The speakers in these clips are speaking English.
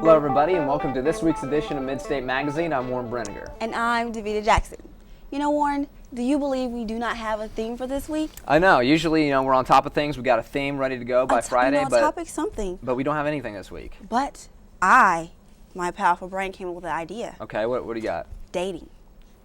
Hello everybody and welcome to this week's edition of Midstate Magazine. I'm Warren Brenniger. And I'm Davita Jackson. You know, Warren, do you believe we do not have a theme for this week? I know, usually we're on top of things, we got a theme ready to go by Friday, but we don't have anything this week. But my powerful brain came up with an idea. Okay, what do you got? Dating.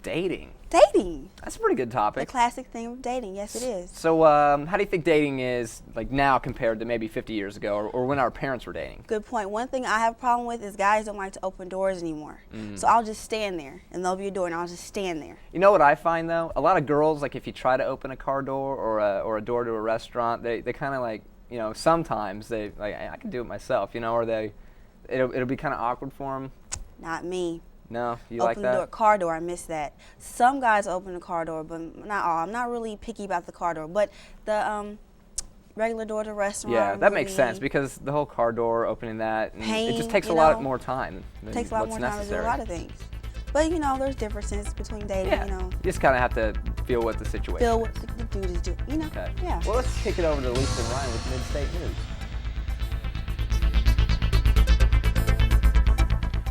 Dating? Dating. That's a pretty good topic. The classic theme of dating, yes it is. So how do you think dating is like now compared to maybe 50 years ago or when our parents were dating? Good point. One thing I have a problem with is guys don't like to open doors anymore. So I'll just stand there and there'll be a door and I'll just stand there. You know what I find though? A lot of girls, like if you try to open a car door or a door to a restaurant, they kind of like, sometimes they like, I can do it myself, or it'll be kind of awkward for them. Not me. No, you like that? Open the door, car door, I miss that. Some guys open the car door, but not all. I'm not really picky about the car door, but the regular door to restaurant. Yeah, that makes sense because the whole car door, opening that, and it just takes a lot more time. It takes a lot more time to do a lot of things. But there's differences between dating. You just kind of have to feel what the situation. Feel what the dude is doing. Okay. Yeah. Well, let's kick it over to Lisa and Ryan with Midstate News.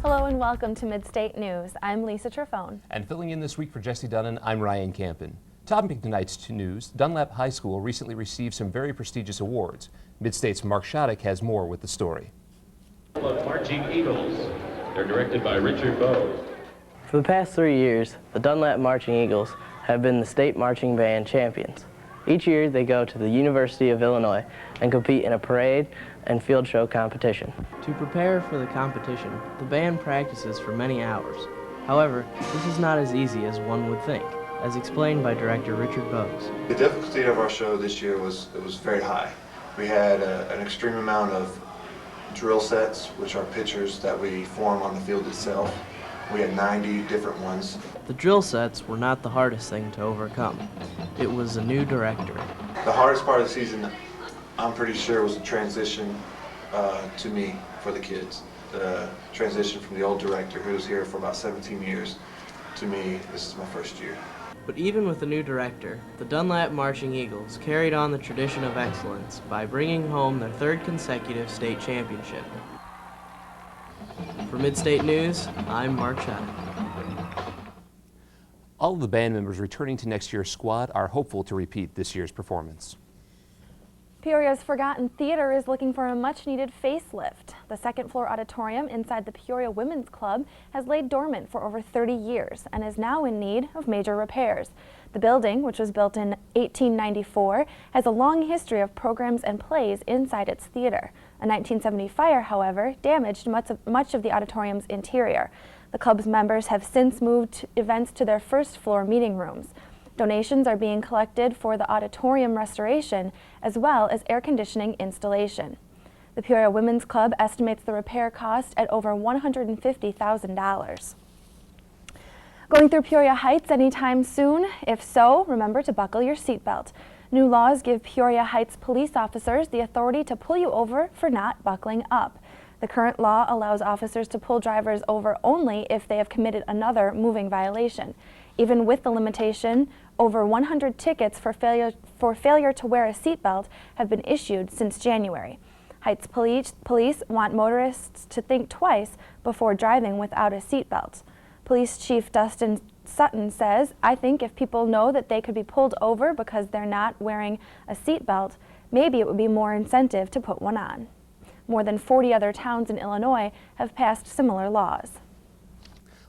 Hello and welcome to Midstate News. I'm Lisa Trefone. And filling in this week for Jesse Dunnan, I'm Ryan Campen. Topping tonight's news, Dunlap High School recently received some very prestigious awards. Midstate's Mark Shattuck has more with the story. Marching Eagles. They're directed by Richard Bowe. For the past 3 years, the Dunlap Marching Eagles have been the state marching band champions. Each year, they go to the University of Illinois and compete in a parade and field show competition. To prepare for the competition, the band practices for many hours. However, this is not as easy as one would think, as explained by director Richard Bowes. The difficulty of our show this year was very high. We had an extreme amount of drill sets, which are pictures that we form on the field itself. We had 90 different ones. The drill sets were not the hardest thing to overcome. It was a new director. The hardest part of the season, I'm pretty sure, was the transition to me for the kids. The transition from the old director, who was here for about 17 years, to me, this is my first year. But even with the new director, the Dunlap Marching Eagles carried on the tradition of excellence by bringing home their third consecutive state championship. For Midstate News, I'm Mark Shattuck. All of the band members returning to next year's squad are hopeful to repeat this year's performance. Peoria's Forgotten Theater is looking for a much-needed facelift. The second-floor auditorium inside the Peoria Women's Club has laid dormant for over 30 years and is now in need of major repairs. The building, which was built in 1894, has a long history of programs and plays inside its theater. A 1970 fire, however, damaged much of the auditorium's interior. The club's members have since moved events to their first-floor meeting rooms. Donations are being collected for the auditorium restoration as well as air conditioning installation. The Peoria Women's Club estimates the repair cost at over $150,000. Going through Peoria Heights anytime soon? If so, remember to buckle your seatbelt. New laws give Peoria Heights police officers the authority to pull you over for not buckling up. The current law allows officers to pull drivers over only if they have committed another moving violation. Even with the limitation, over 100 tickets for failure to wear a seatbelt have been issued since January. Heights police want motorists to think twice before driving without a seatbelt. Police Chief Dustin Sutton says, "I think if people know that they could be pulled over because they're not wearing a seatbelt, maybe it would be more incentive to put one on." More than 40 other towns in Illinois have passed similar laws.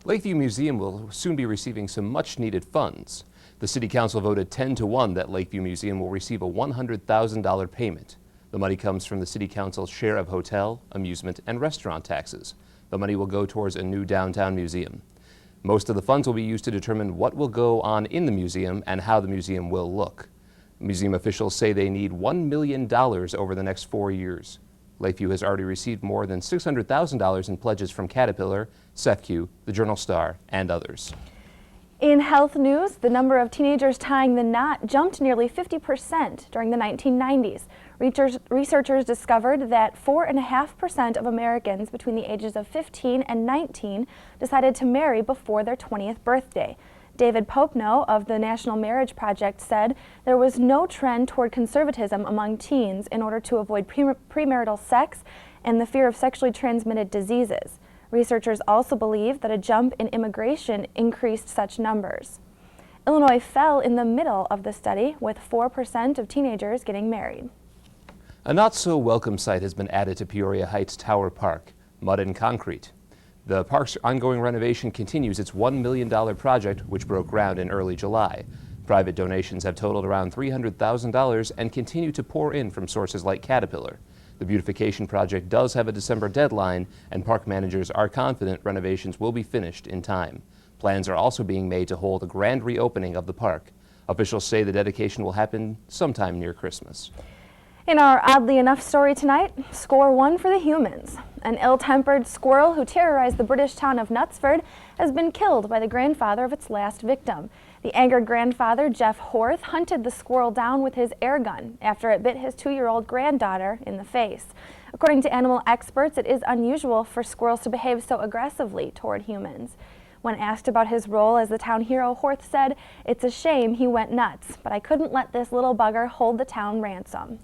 Lakeview Museum will soon be receiving some much-needed funds. The City Council voted 10-1 that Lakeview Museum will receive a $100,000 payment. The money comes from the City Council's share of hotel, amusement, and restaurant taxes. The money will go towards a new downtown museum. Most of the funds will be used to determine what will go on in the museum and how the museum will look. Museum officials say they need $1 million over the next 4 years. Lakeview has already received more than $600,000 in pledges from Caterpillar, CEFCU, the Journal-Star, and others. In health news, the number of teenagers tying the knot jumped nearly 50% during the 1990s. Researchers discovered that 4.5% of Americans between the ages of 15 and 19 decided to marry before their 20th birthday. David Popenoe of the National Marriage Project said there was no trend toward conservatism among teens in order to avoid premarital sex and the fear of sexually transmitted diseases. Researchers also believe that a jump in immigration increased such numbers. Illinois fell in the middle of the study, with 4% of teenagers getting married. A not-so-welcome sight has been added to Peoria Heights Tower Park, mud and concrete. The park's ongoing renovation continues its $1 million project, which broke ground in early July. Private donations have totaled around $300,000 and continue to pour in from sources like Caterpillar. The beautification project does have a December deadline, and park managers are confident renovations will be finished in time. Plans are also being made to hold a grand reopening of the park. Officials say the dedication will happen sometime near Christmas. In our oddly enough story tonight, score one for the humans. An ill-tempered squirrel who terrorized the British town of Knutsford has been killed by the grandfather of its last victim. The angered grandfather, Jeff Horth, hunted the squirrel down with his air gun after it bit his 2-year-old granddaughter in the face. According to animal experts, it is unusual for squirrels to behave so aggressively toward humans. When asked about his role as the town hero, Horth said, "It's a shame he went nuts, but I couldn't let this little bugger hold the town ransom."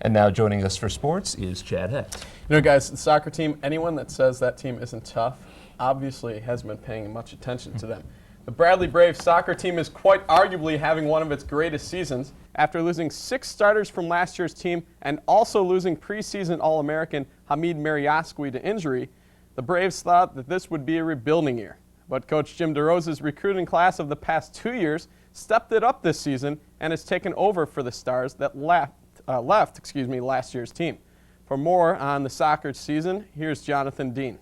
And now joining us for sports is Chad Hecht. You know, guys, the soccer team, anyone that says that team isn't tough obviously hasn't been paying much attention to them. The Bradley Braves soccer team is quite arguably having one of its greatest seasons. After losing 6 starters from last year's team and also losing preseason All-American Hamid Mariasqui to injury, the Braves thought that this would be a rebuilding year. But Coach Jim DeRosa's recruiting class of the past 2 years stepped it up this season and has taken over for the Stars that left last year's team. For more on the soccer season, here's Jonathan Dean.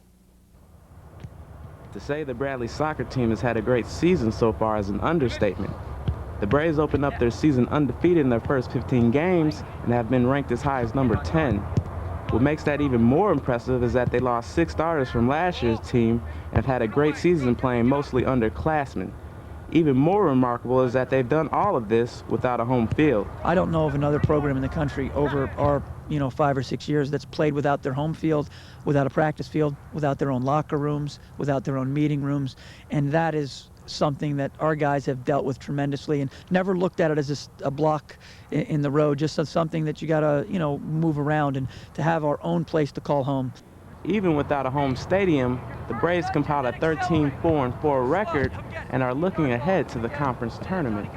To say the Bradley soccer team has had a great season so far is an understatement. The Braves opened up their season undefeated in their first 15 games and have been ranked as high as number 10. What makes that even more impressive is that they lost 6 starters from last year's team and have had a great season playing mostly underclassmen. Even more remarkable is that they've done all of this without a home field. I don't know of another program in the country over our 5 or 6 years that's played without their home field, without a practice field, without their own locker rooms, without their own meeting rooms, and that is something that our guys have dealt with tremendously and never looked at it as just a block in the road, just as something that you gotta move around, and to have our own place to call home. Even without a home stadium, the Braves compiled a 13-4-4 record and are looking ahead to the conference tournament.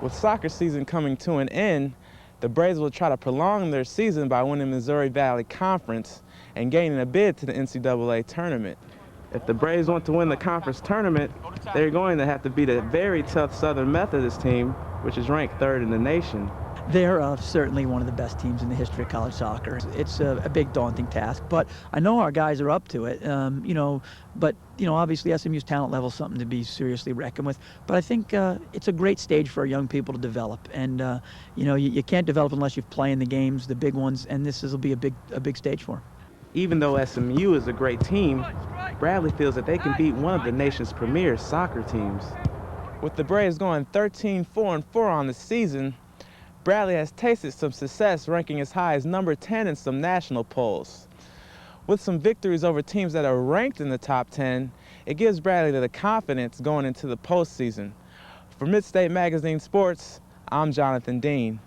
With soccer season coming to an end, the Braves will try to prolong their season by winning Missouri Valley Conference and gaining a bid to the NCAA tournament. If the Braves want to win the conference tournament, they're going to have to beat a very tough Southern Methodist team, which is ranked 3rd in the nation. They're certainly one of the best teams in the history of college soccer. It's a big, daunting task, but I know our guys are up to it. But obviously SMU's talent level is something to be seriously reckoned with. But I think it's a great stage for our young people to develop, and you can't develop unless you've played in the games, the big ones, and this will be a big stage for them. Even though SMU is a great team, Bradley feels that they can beat one of the nation's premier soccer teams. With the Braves going 13-4-4 on the season, Bradley has tasted some success, ranking as high as number 10 in some national polls. With some victories over teams that are ranked in the top 10, it gives Bradley the confidence going into the postseason. For Midstate Magazine Sports, I'm Jonathan Dean.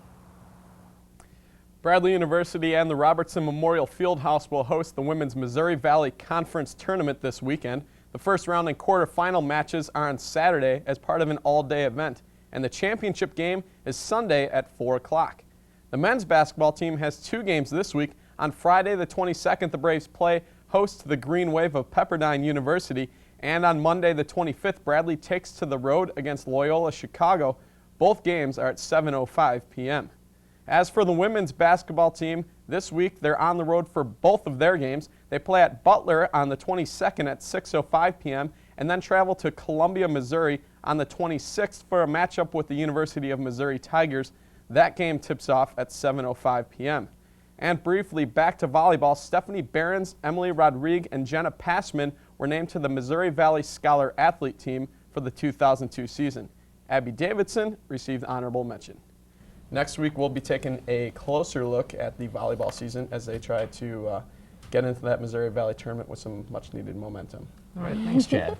Bradley University and the Robertson Memorial Fieldhouse will host the Women's Missouri Valley Conference Tournament this weekend. The first round and quarterfinal matches are on Saturday as part of an all-day event, and the championship game is Sunday at 4 o'clock. The men's basketball team has 2 games this week. On Friday the 22nd, the Braves play host to the Green Wave of Pepperdine University, and on Monday the 25th, Bradley takes to the road against Loyola Chicago. Both games are at 7:05 p.m. As for the women's basketball team, this week they're on the road for both of their games. They play at Butler on the 22nd at 6:05 p.m. and then travel to Columbia, Missouri on the 26th for a matchup with the University of Missouri Tigers. That game tips off at 7:05 p.m. And briefly, back to volleyball, Stephanie Behrens, Emily Rodrigue, and Jenna Passman were named to the Missouri Valley Scholar Athlete Team for the 2002 season. Abby Davidson received honorable mention. Next week, we'll be taking a closer look at the volleyball season as they try to get into that Missouri Valley tournament with some much-needed momentum. All right, thanks, Chad.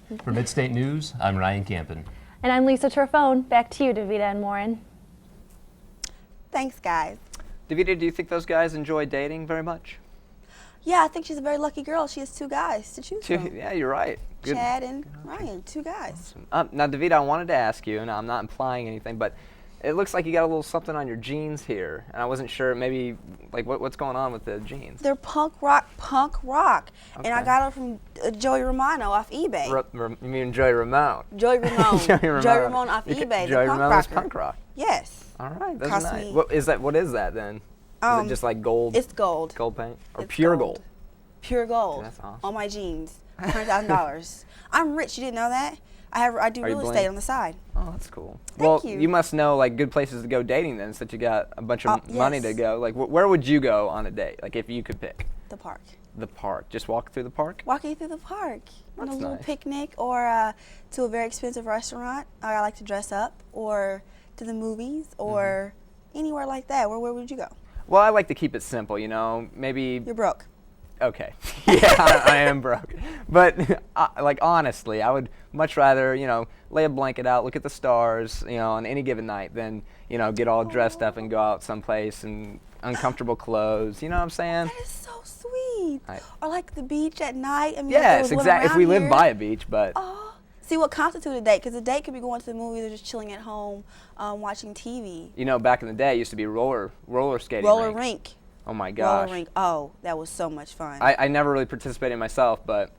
For Midstate News, I'm Ryan Campen. And I'm Lisa Trefone. Back to you, Davita and Warren. Thanks, guys. Davita, do you think those guys enjoy dating very much? Yeah, I think she's a very lucky girl. She has 2 guys to choose from. Yeah, you're right. Good. Chad and Ryan, 2 guys. Now, Davita, I wanted to ask you, and I'm not implying anything, but it looks like you got a little something on your jeans here, and I wasn't sure, maybe, like, what's going on with the jeans? They're punk rock. Okay. And I got them from Joey Romano off eBay. You mean Joey Ramone? Joey Ramone. Joey Ramone off eBay. Joey the punk Ramone is rocker. punk rock. Yes. All right, that's Cost nice. me- What is that then? Is it just like gold? It's gold. Gold paint? Or It's pure gold. gold? Pure gold. That's awesome. On my jeans. $100,000. I'm rich. You didn't know that? I do Are you real estate bling? on the side. Oh, that's cool. Thank well, you. must know like good places to go dating then, since you got a bunch of money to yes. go. Like, where would you go on a date? Like, if you could pick? The park. The park. Just walk through the park? Walking through the park. On a That's little nice. picnic or to a very expensive restaurant. I like to dress up, or to the movies, or anywhere like that. Where would you go? Well, I like to keep it simple, you know. Maybe. You're broke. Okay. Yeah, I am broke. But like honestly, I would much rather, lay a blanket out, look at the stars, on any given night than, get all dressed up and go out someplace in uncomfortable clothes. You know what I'm saying? That is so sweet. I- Or like the beach at night. I mean, Yes, exactly. If we live by it. a beach, but Oh, see what constitutes a date? Because a date could be going to the movies or just chilling at home, watching TV. back in the day, it used to be roller skating. Roller rinks. rink. Oh my gosh. Roller rink. Oh, that was so much fun. I never really participated myself, but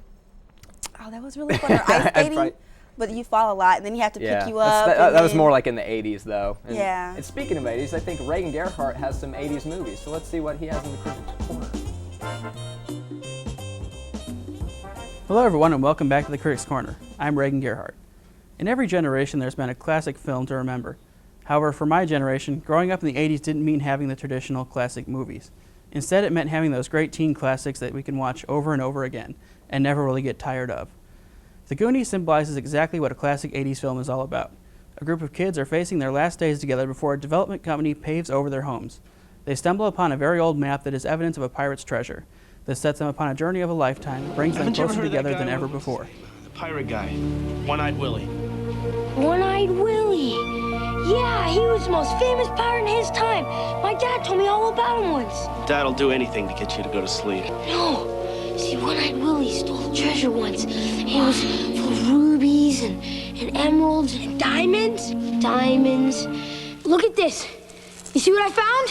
Oh, that was really fun. Or ice skating, probably- but you fall a lot, and then you have to yeah, pick you up. that and was then- more like in the 80s, though. And, Yeah. And speaking of 80s, I think Reagan Gerhardt has some 80s movies. So let's see what he has in the Critics Corner. Hello everyone and welcome back to the Critics Corner. I'm Reagan Gerhardt. In every generation there's been a classic film to remember. However, for my generation, growing up in the 80s didn't mean having the traditional classic movies. Instead, it meant having those great teen classics that we can watch over and over again and never really get tired of. The Goonies symbolizes exactly what a classic 80s film is all about. A group of kids are facing their last days together before a development company paves over their homes. They stumble upon a very old map that is evidence of a pirate's treasure. This sets them upon a journey of a lifetime and brings them Haven't you ever closer heard of that together guy than ever with- before. The pirate guy, One-Eyed Willie. One-Eyed Willie. Yeah, he was the most famous pirate in his time. My dad told me all about him once. Dad'll do anything to get you to go to sleep. No, see, One-Eyed Willie stole treasure once. It was full of rubies and emeralds and diamonds. Diamonds. Look at this. You see what I found?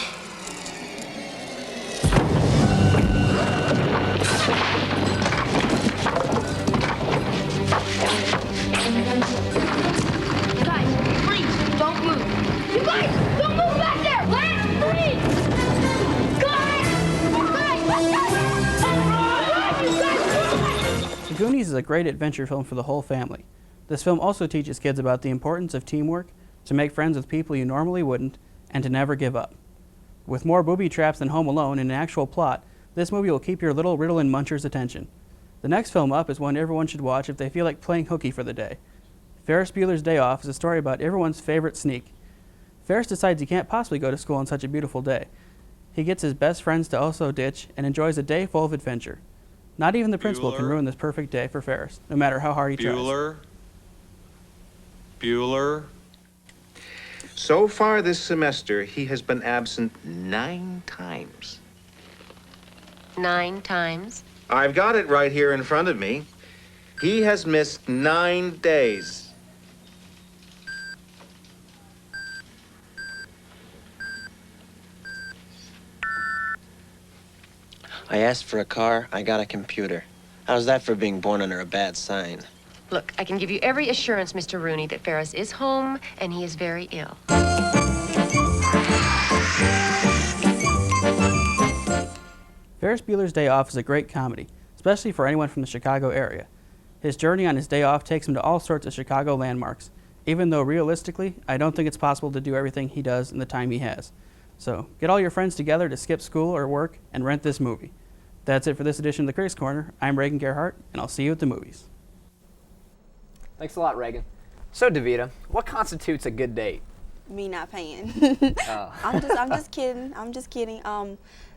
Guys, please, don't move. You guys, don't move back there! Lance, please! Guys! The Goonies is a great adventure film for the whole family. This film also teaches kids about the importance of teamwork, to make friends with people you normally wouldn't, and to never give up. With more booby traps than Home Alone and an actual plot, this movie will keep your little Ritalin muncher's attention. The next film up is one everyone should watch if they feel like playing hooky for the day. Ferris Bueller's Day Off is a story about everyone's favorite sneak. Ferris decides he can't possibly go to school on such a beautiful day. He gets his best friends to also ditch and enjoys a day full of adventure. Not even the principal can ruin this perfect day for Ferris, no matter how hard he tries. Bueller. So far this semester, he has been absent 9 times. 9 times? I've got it right here in front of me. He has missed 9 days. I asked for a car, I got a computer. How's that for being born under a bad sign? Look, I can give you every assurance, Mr. Rooney, that Ferris is home and he is very ill. Ferris Bueller's Day Off is a great comedy, especially for anyone from the Chicago area. His journey on his day off takes him to all sorts of Chicago landmarks, even though realistically, I don't think it's possible to do everything he does in the time he has. So, get all your friends together to skip school or work and rent this movie. That's it for this edition of the Critics Corner. I'm Reagan Gerhardt, and I'll see you at the movies. Thanks a lot, Reagan. So, Davita, what constitutes a good date? Me not paying. Oh. I'm just kidding. I'm just kidding.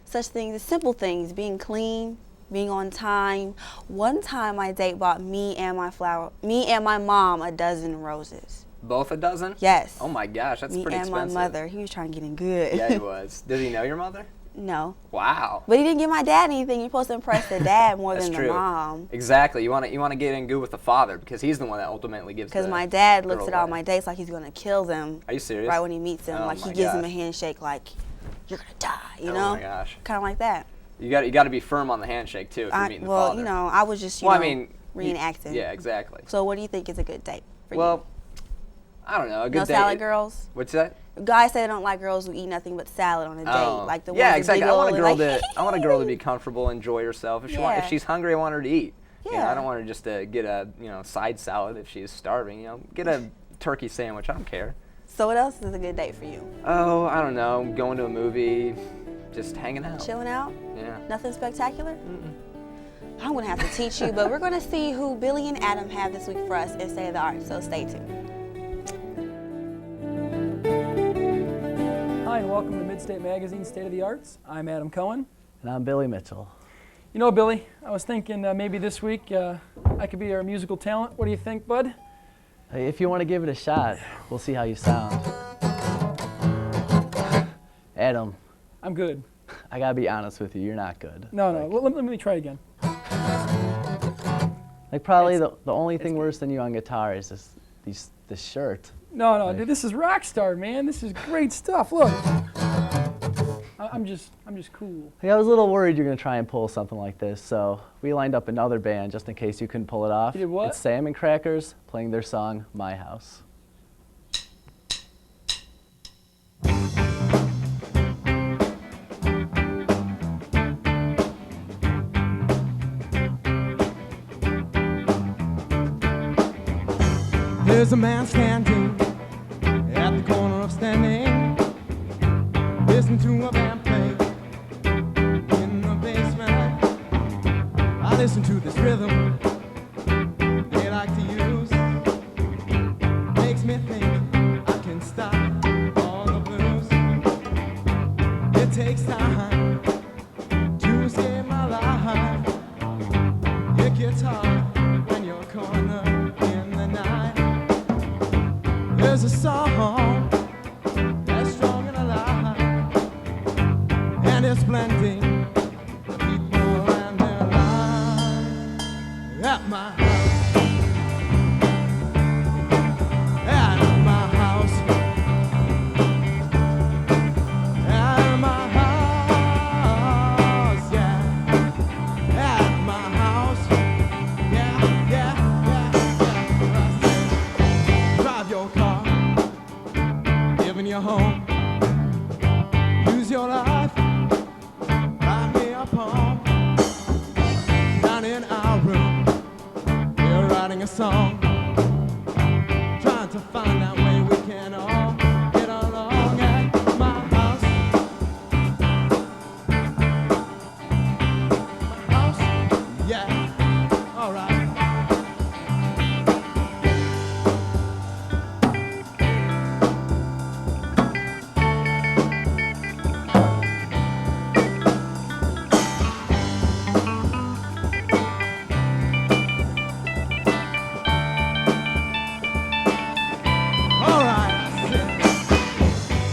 Such things as simple things, being clean, being on time. One time my date bought me and my mom a dozen roses. Both a dozen? Yes. Oh my gosh, that's me pretty and expensive. my mother. He was trying to get in good. Yeah, he was. Did he know your mother? No. Wow. But he didn't give my dad anything. You're supposed to impress the dad more That's than true. the mom. Exactly. You want to get in good with the father because he's the one that ultimately gives. Because the my dad looks girl at all away. my dates like he's gonna kill them. Are you serious? Right when he meets them, Oh like he my gives him a gosh. handshake, like you're gonna die. You Oh know? my gosh. Kind of like that. You got to be firm on the handshake too if you're meeting the well, father. you know, I was just reenacting. Yeah, exactly. So what do you think is a good date for you? Well, I don't know. A good no date. salad girls. What's that? Guys say they don't like girls who eat nothing but salad on a date, like the yeah, ones exactly. That I want a girl like, I want a girl to be comfortable, enjoy herself. If if she's hungry, I want her to eat. Yeah. You know, I don't want her just to get a side salad if she's starving. Get a turkey sandwich. I don't care. So what else is a good date for you? Oh, I don't know. Going to a movie, just hanging out. Chilling out? Yeah. Nothing spectacular? I'm gonna have to teach you, but we're gonna see who Billy and Adam have this week for us in State of the Art. So stay tuned. Hi, and welcome to Midstate Magazine State of the Arts. I'm Adam Cohen. And I'm Billy Mitchell. You know, Billy, I was thinking maybe this week I could be your musical talent. What do you think, bud? Hey, if you want to give it a shot, we'll see how you sound. Adam. I'm good. I gotta be honest with you, you're not good. No, let me try again. Like probably the only thing worse than you on guitar is this shirt. No, dude, this is Rockstar, man. This is great stuff. Look, I'm just cool. Like, I was a little worried you're gonna try and pull something like this, so we lined up another band just in case you couldn't pull it off. You did what? It's Salmon Crackers playing their song "My House." There's a man standing at the corner of standing, listening to a band play in the basement. I listen to this rhythm they like to use. Makes me think I can stop all the blues. It takes time to escape my life. It gets hard when you're cornered in the night. There's a song that's strong and alive, and it's blending the people and their lives. At my house, at my house, at my house, yeah, at my house, yeah. Drive your car, living your home, use your life, write me a poem. Down in our room, we're writing a song, trying to find that way we can all get along at my house. My house, yeah, all right.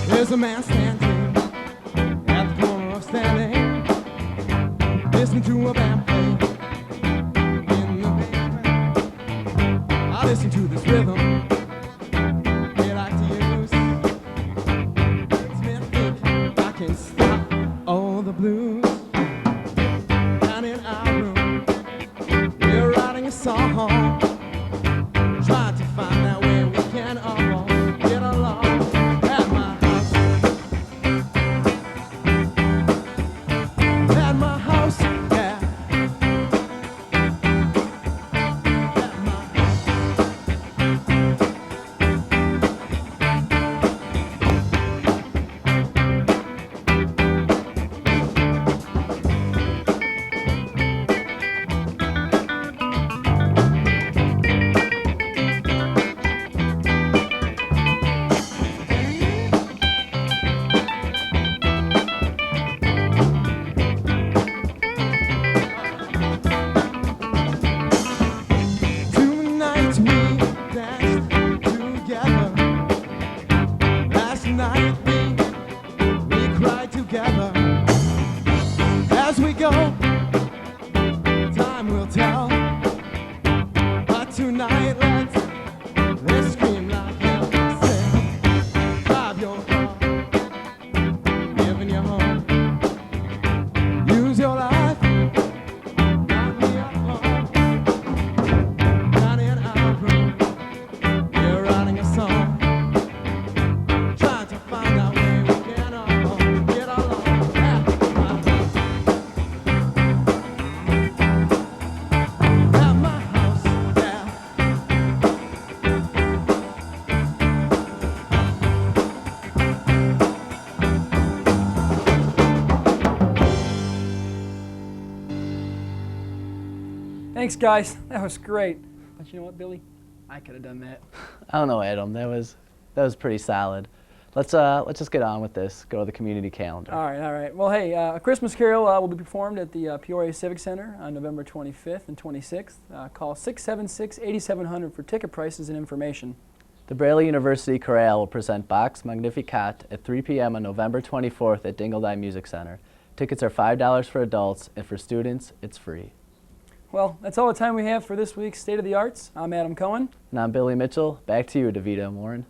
There's a man standing at the corner of standing, listening to a band play in the basement. I listen to this rhythm they like to use. Makes me think I can stop all the blues. Down in our room, we're writing a song, trying to find that way we can all get along. At my house, yeah. Thanks, guys. That was great. But you know what, Billy? I could have done that. I don't know, Adam. That was pretty solid. Let's just get on with this. Go to the community calendar. All right. Well, hey, A Christmas Carol will be performed at the Peoria Civic Center on November 25th and 26th. Call 676-8700 for ticket prices and information. The Braley University Chorale will present Bach's Magnificat at 3 p.m. on November 24th at Dingledine Music Center. Tickets are $5 for adults, and for students, it's free. Well, that's all the time we have for this week's State of the Arts. I'm Adam Cohen. And I'm Billy Mitchell. Back to you, Davita and Warren.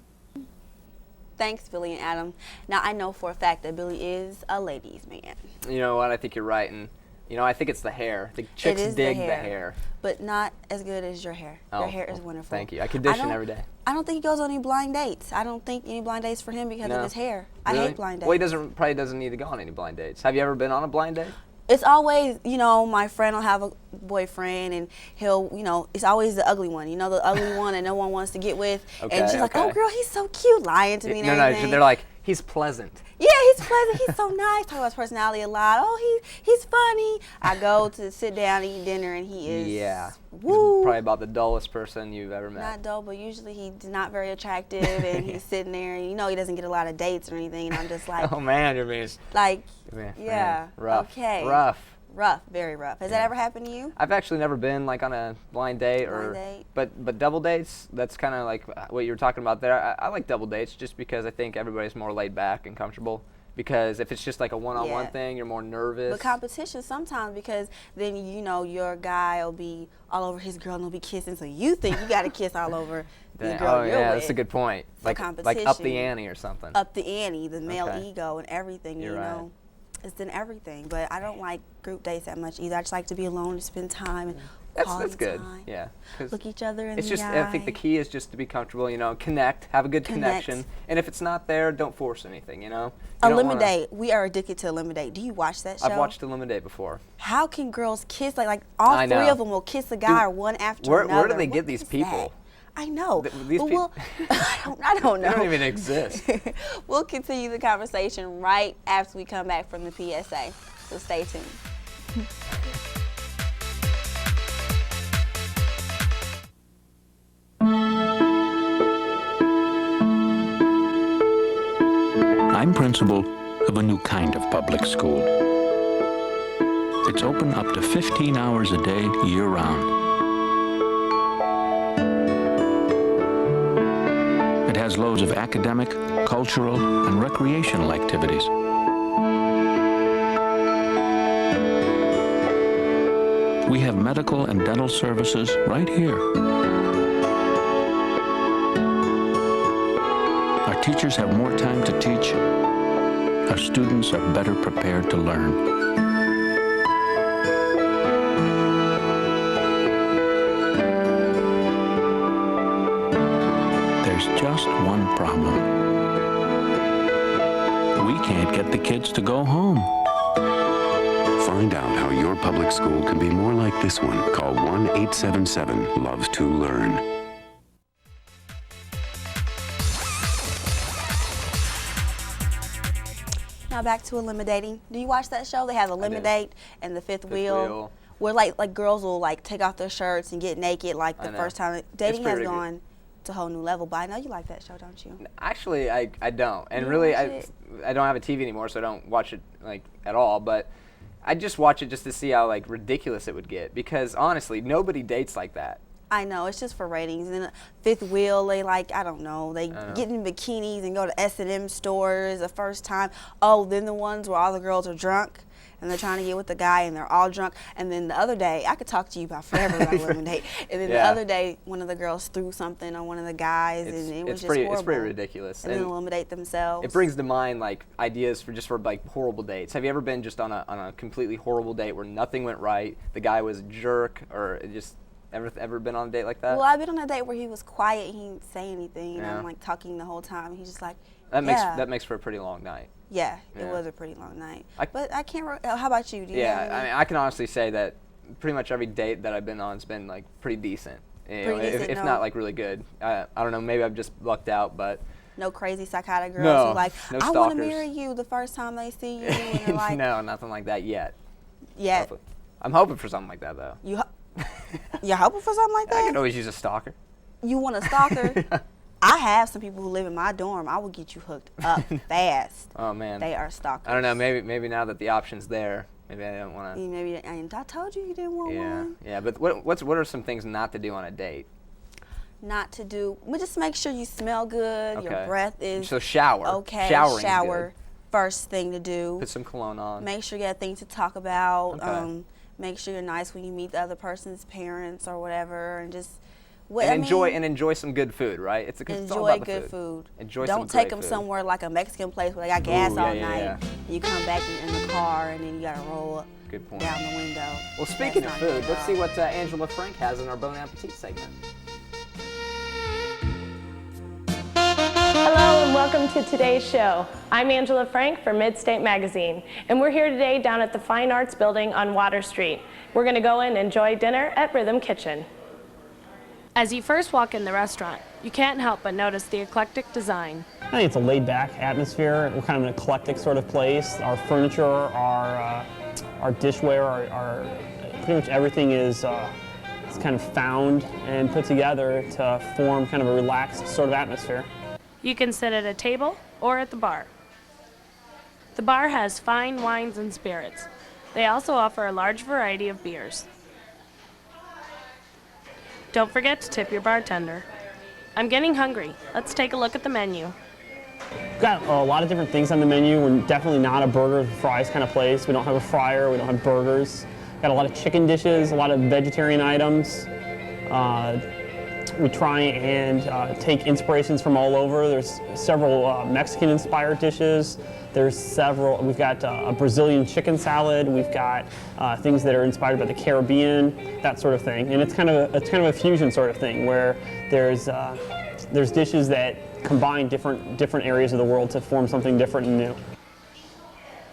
Thanks, Billy and Adam. Now, I know for a fact that Billy is a ladies' man. You know what? I think you're right, and you know, I think it's the hair. The chicks dig the hair. But not as good as your hair. Oh, your hair is wonderful. Thank you. I condition every day. I don't think he goes on any blind dates. I don't think any blind dates for him because of his hair. Really? I hate blind dates. Well, he probably doesn't need to go on any blind dates. Have you ever been on a blind date? It's always, you know, my friend will have a boyfriend and he'll, you know, it's always the ugly one, you know, the ugly one that no one wants to get with. Okay, and she's like, oh, girl, he's so cute, lying to me and everything. No, they're like, he's pleasant. Yeah, he's pleasant. He's so nice. Talk about his personality a lot. Oh, he's funny. I go to sit down and eat dinner, and he is. Yeah. Woo. He's probably about the dullest person you've ever met. Not dull, but usually he's not very attractive, and he's sitting there, and you know he doesn't get a lot of dates or anything, and I'm just like. Oh man, you're being. Like. Man, yeah. Rough. Okay. Rough, very rough. Has that ever happened to you? I've actually never been like on a blind date but double dates. That's kind of like what you were talking about there. I like double dates just because I think everybody's more laid back and comfortable. Because if it's just like a one-on-one thing, you're more nervous. But competition sometimes, because then you know your guy will be all over his girl and they'll be kissing, so you think you got to kiss all over the girl you're with. That's a good point. So like up the ante or something. Up the ante, the male ego and everything. You're you right. know. It's in everything, but I don't like group dates that much either. I just like to be alone and spend time and that's good. time. Yeah. Look each other in the eye. I think the key is just to be comfortable, you know, have a good connection. And if it's not there, don't force anything, you know. Eliminate. We are addicted to Eliminate. Do you watch that show? I've watched Eliminate before. How can girls kiss? Like all three of them will kiss a guy or one after another. Where do they get these people? I know. These people. I don't know. They don't even exist. We'll continue the conversation right after we come back from the PSA. So stay tuned. I'm principal of a new kind of public school. It's open up to 15 hours a day, year-round. It has loads of academic, cultural, and recreational activities. We have medical and dental services right here. Our teachers have more time to teach. Our students are better prepared to learn. There's just one problem. We can't get the kids to go home. Find out how your public school can be more like this one. Call 1-877-LOVE-TO-LEARN. Now back to Eliminating. Do you watch that show? They have Eliminate and the Fifth Wheel. Where like girls will like take off their shirts and get naked like the first time. Dating has gone to a whole new level, but I know you like that show, don't you? Actually, I don't. And really, I don't have a TV anymore, so I don't watch it like at all. But I just watch it just to see how like ridiculous it would get. Because honestly, nobody dates like that. I know, it's just for ratings. And Fifth Wheel, they like, I don't know, they get in bikinis and go to S&M stores the first time. Oh, then the ones where all the girls are drunk and they're trying to get with the guy and they're all drunk. And then the other day, I could talk to you about forever about Eliminate. And then the other day, one of the girls threw something on one of the guys and it was just horrible. It's pretty ridiculous. And then eliminate themselves. It brings to mind like ideas for like horrible dates. Have you ever been just on a completely horrible date where nothing went right, the guy was a jerk, or just ever been on a date like that? Well, I've been on a date where he was quiet, he didn't say anything, and I'm like talking the whole time, and he's just like, that makes for a pretty long night. Yeah, it was a pretty long night. But I can't. How about you? Do you have any? I mean, I can honestly say that pretty much every date that I've been on has been like pretty decent. If not like really good. I don't know. Maybe I've just lucked out, but. No crazy psychotic girls who like, no I want to marry you the first time they see you. And they're like, no, nothing like that yet. Yet. Hopefully. I'm hoping for something like that though. You're hoping for something like that? I could always use a stalker. You want a stalker? I have some people who live in my dorm. I will get you hooked up fast. Oh man. They are stalkers. I don't know. Maybe now that the option's there, maybe I don't want to. Maybe I told you didn't want one. Yeah. But what are some things not to do on a date? Not to do. Well, just make sure you smell good. Okay. Your breath is so shower. Okay. Showering's shower. Good. First thing to do. Put some cologne on. Make sure you got things to talk about. Okay. Make sure you're nice when you meet the other person's parents or whatever, and just. Enjoy some good food, right? It's all about the good food. Enjoy Don't some take great them food. somewhere like a Mexican place where they got gas all night. Yeah. And you come back in the car and then you gotta roll up Good point. down the window. Well, speaking of food, let's see what Angela Frank has in our Bon Appetit segment. Hello and welcome to today's show. I'm Angela Frank for Midstate Magazine, and we're here today down at the Fine Arts Building on Water Street. We're going to go in and enjoy dinner at Rhythm Kitchen. As you first walk in the restaurant, you can't help but notice the eclectic design. I think it's a laid-back atmosphere. We're kind of an eclectic sort of place. Our furniture, our dishware, our pretty much everything is it's kind of found and put together to form kind of a relaxed sort of atmosphere. You can sit at a table or at the bar. The bar has fine wines and spirits. They also offer a large variety of beers. Don't forget to tip your bartender. I'm getting hungry. Let's take a look at the menu. We've got a lot of different things on the menu. We're definitely not a burger and fries kind of place. We don't have a fryer, we don't have burgers. Got a lot of chicken dishes, a lot of vegetarian items. We try and take inspirations from all over. There's several Mexican-inspired dishes. We've got a Brazilian chicken salad. We've got things that are inspired by the Caribbean, that sort of thing. And it's kind of a fusion sort of thing where there's dishes that combine different areas of the world to form something different and new.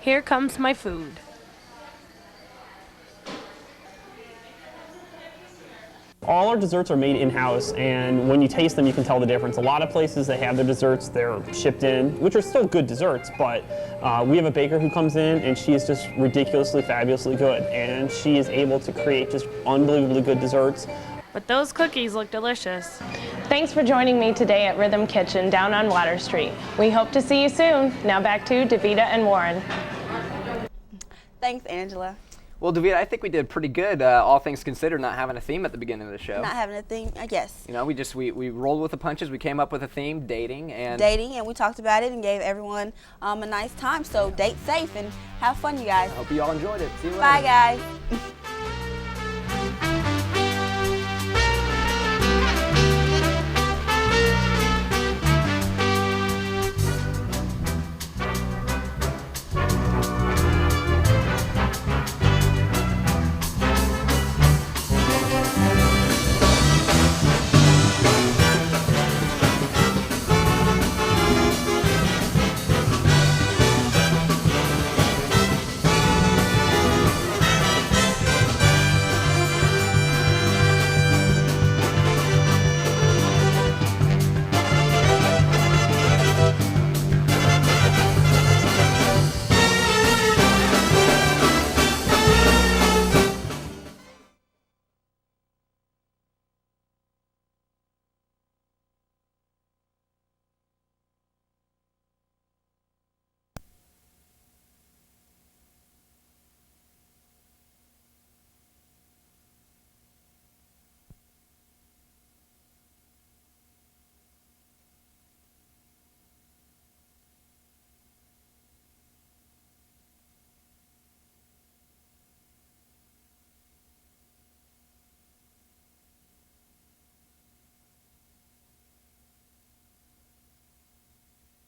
Here comes my food. All our desserts are made in-house, and when you taste them, you can tell the difference. A lot of places, they have their desserts, they're shipped in, which are still good desserts, but we have a baker who comes in, and she is just ridiculously, fabulously good, and she is able to create just unbelievably good desserts. But those cookies look delicious. Thanks for joining me today at Rhythm Kitchen down on Water Street. We hope to see you soon. Now back to Davita and Warren. Thanks, Angela. Well, Davita, I think we did pretty good, all things considered, not having a theme at the beginning of the show. Not having a theme, I guess. You know, we rolled with the punches. We came up with a theme, dating, and we talked about it and gave everyone a nice time. So date safe and have fun, you guys. I hope you all enjoyed it. See you later. Bye, guys.